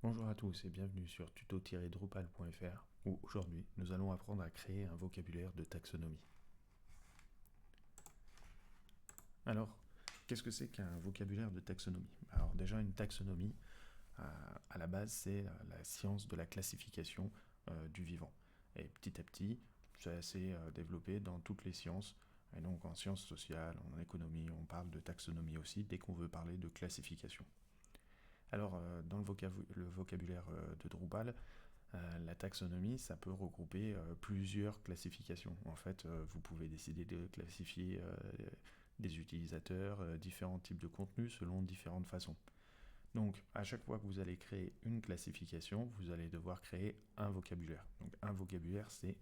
Bonjour à tous et bienvenue sur tuto-drupal.fr où aujourd'hui nous allons apprendre à créer un vocabulaire de taxonomie. Alors, qu'est-ce que c'est qu'un vocabulaire de taxonomie? Alors déjà, une taxonomie, à la base, c'est la science de la classification du vivant. Et petit à petit, c'est assez développé dans toutes les sciences. Et donc en sciences sociales, en économie, on parle de taxonomie aussi dès qu'on veut parler de classification. Alors, dans le vocabulaire de Drupal, la taxonomie, ça peut regrouper plusieurs classifications. En fait, vous pouvez décider de classifier des utilisateurs, différents types de contenus selon différentes façons. Donc, à chaque fois que vous allez créer une classification, vous allez devoir créer un vocabulaire. Donc, un vocabulaire, c'est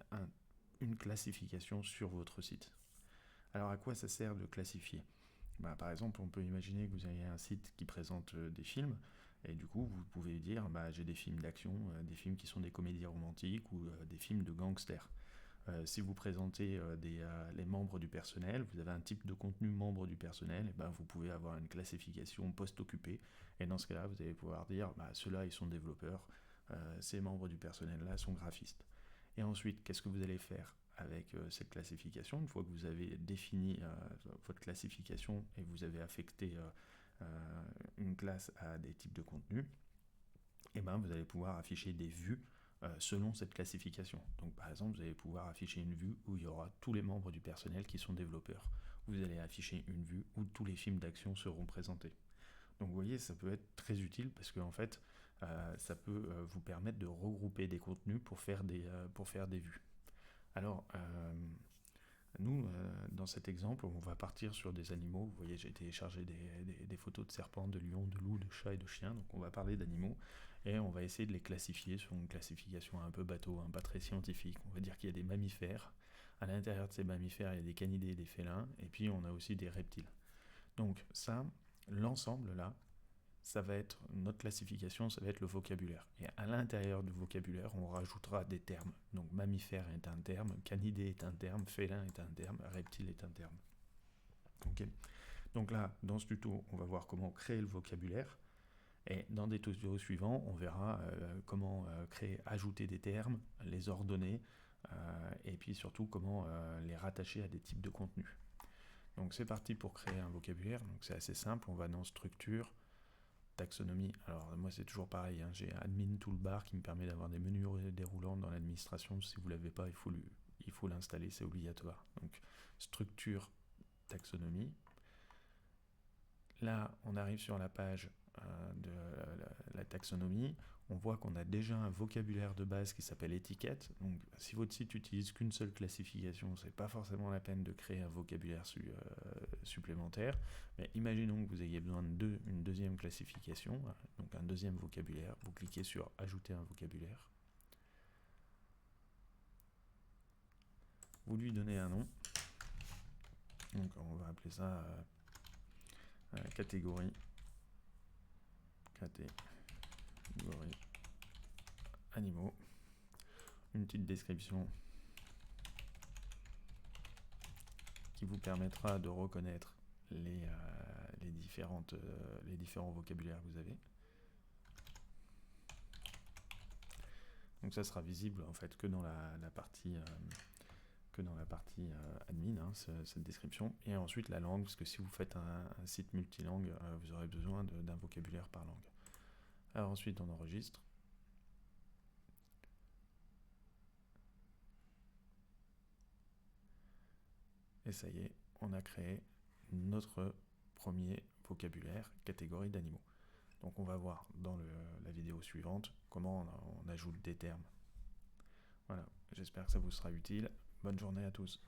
une classification sur votre site. Alors, à quoi ça sert de classifier? Par exemple, on peut imaginer que vous avez un site qui présente des films, et du coup, vous pouvez dire, j'ai des films d'action, des films qui sont des comédies romantiques ou des films de gangsters. Si vous présentez les membres du personnel, vous avez un type de contenu membre du personnel, et vous pouvez avoir une classification post-occupée, et dans ce cas-là, vous allez pouvoir dire, ceux-là, ils sont développeurs, ces membres du personnel-là sont graphistes. Et ensuite, qu'est-ce que vous allez faire avec cette classification? Une fois que vous avez défini votre classification et vous avez affecté une classe à des types de contenus, vous allez pouvoir afficher des vues selon cette classification. Donc par exemple, vous allez pouvoir afficher une vue où il y aura tous les membres du personnel qui sont développeurs. Vous allez afficher une vue où tous les films d'action seront présentés. Donc vous voyez, ça peut être très utile parce que en fait, ça peut vous permettre de regrouper des contenus pour faire des vues. Alors, nous, dans cet exemple, on va partir sur des animaux. Vous voyez, j'ai téléchargé des photos de serpents, de lions, de loups, de chats et de chiens. Donc on va parler d'animaux et on va essayer de les classifier sur une classification un peu bateau, pas très scientifique. On va dire qu'il y a des mammifères. À l'intérieur de ces mammifères, il y a des canidés et des félins. Et puis on a aussi des reptiles. Donc ça, l'ensemble là, ça va être notre classification, ça va être le vocabulaire. Et à l'intérieur du vocabulaire, on rajoutera des termes. Donc mammifère est un terme, canidé est un terme, félin est un terme, reptile est un terme. Ok. Donc là, dans ce tuto, on va voir comment créer le vocabulaire. Et dans des tutos suivants, on verra comment ajouter des termes, les ordonner, et puis surtout comment les rattacher à des types de contenus. Donc c'est parti pour créer un vocabulaire. Donc c'est assez simple, on va dans structure, taxonomie. Alors moi c'est toujours pareil, j'ai admin toolbar qui me permet d'avoir des menus déroulants dans l'administration. Si vous ne l'avez pas, il faut l'installer, c'est obligatoire. Donc structure, taxonomie. Là on arrive sur la page de la taxonomie. On voit qu'on a déjà un vocabulaire de base qui s'appelle étiquette. Donc si votre site n'utilise qu'une seule classification, c'est pas forcément la peine de créer un vocabulaire supplémentaire. Mais imaginons que vous ayez besoin d'une deuxième classification, donc un deuxième vocabulaire. Vous cliquez sur ajouter un vocabulaire. Vous lui donnez un nom. Donc on va appeler ça catégorie animaux. Une petite description qui vous permettra de reconnaître les différents vocabulaires que vous avez. Donc ça sera visible en fait que dans la partie admin, cette description. Et ensuite la langue, parce que si vous faites un site multilangue, vous aurez besoin d'un vocabulaire par langue. Alors ensuite on enregistre. Et ça y est, on a créé notre premier vocabulaire, catégorie d'animaux. Donc on va voir dans la vidéo suivante comment on ajoute des termes. Voilà, j'espère que ça vous sera utile. Bonne journée à tous.